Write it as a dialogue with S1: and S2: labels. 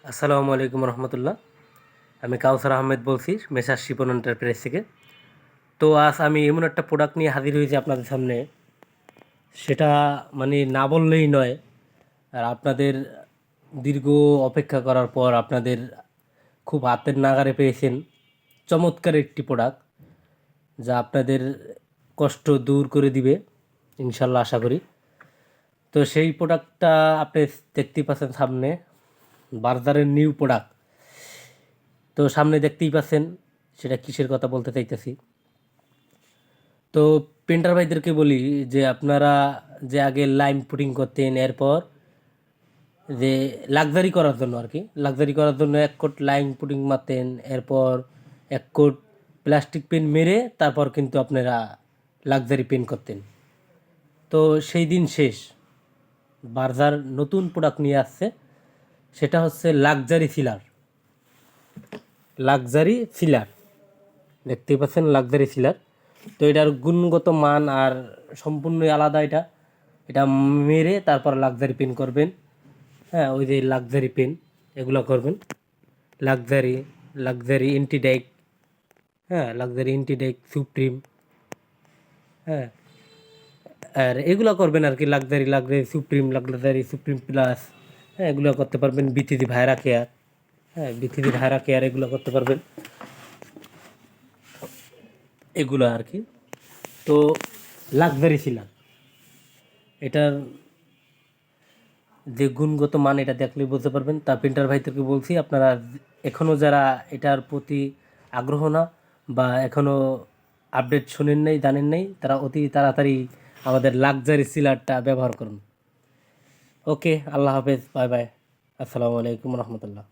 S1: আসসালামু আলাইকুম রহমতুল্লাহ। আমি কাউসার আহমেদ বলছি মেসার শিপন এন্টারপ্রাইজ থেকে। তো আজ আমি এমন একটা প্রোডাক্ট নিয়ে হাজির হয়েছি আপনাদের সামনে, সেটা মানে না বললেই নয়। আর আপনাদের দীর্ঘ অপেক্ষা করার পর আপনাদের খুব হাতের নাগারে পেয়েছেন চমৎকার একটি প্রোডাক্ট, যা আপনাদের কষ্ট দূর করে দিবে ইনশাল্লাহ, আশা করি। তো সেই প্রোডাক্টটা আপনি দেখতেই পাচ্ছেন সামনে, বার্জারের নিউ প্রোডাক্ট। তো সামনে দেখতেই পাচ্ছেন সেটা কিসের কথা বলতে চাইতেছি। তো পেন্টার ভাইদেরকে বলি যে আপনারা যে আগে লাইম পুটিং করতেন, এরপর যে লাক্সারি করার জন্য আর কি, লাক্সারি করার জন্য এক কোট লাইম পুটিং মারতেন, এরপর এক কোট প্লাস্টিক পেন মেরে তারপর কিন্তু আপনারা লাক্সারি পেন করতেন। তো সেই দিন শেষ। বার্জার নতুন প্রোডাক্ট নিয়ে আসছে, সেটা হচ্ছে লাক্সারি ফিলার। লাক্সারি ফিলার দেখতেই পাচ্ছেন, লাক্সারি ফিলার। তো এটার গুণগত মান আর সম্পূর্ণই আলাদা। এটা এটা মেরে তারপর লাক্সারি পেন করবেন। হ্যাঁ, ওই যে লাক্সারি পেন এগুলো করবেন। লাক্সারি লাক্সারি এন্টিডাইক, হ্যাঁ লাক্সারি এন্টিডাইক সুপ্রিম, হ্যাঁ। আর এগুলো করবেন আর কি, luxury luxury supreme, luxury supreme plus, হ্যাঁ এগুলো করতে পারবেন। বিথিজি ভাইরা কেয়ার, হ্যাঁ বিথিজি ভাইরা কেয়ার এগুলো করতে পারবেন, এগুলো আর কি। তো লাক্সারি ফিলার, এটার যে গুণগত মান এটা দেখলেই বুঝতে পারবেন। তা প্রিন্টার ভাইদেরকে বলছি, আপনারা এখনও যারা এটার প্রতি আগ্রহ না বা এখনও আপডেট শোনেন নাই, জানেন নাই, তারা অতি তাড়াতাড়ি আমাদের লাক্সারি সিলারটা ব্যবহার করুন। ওকে, আল্লাহ হাফেজ, বাই বাই, আসসালামু আলাইকুম রহমতুল্লাহ।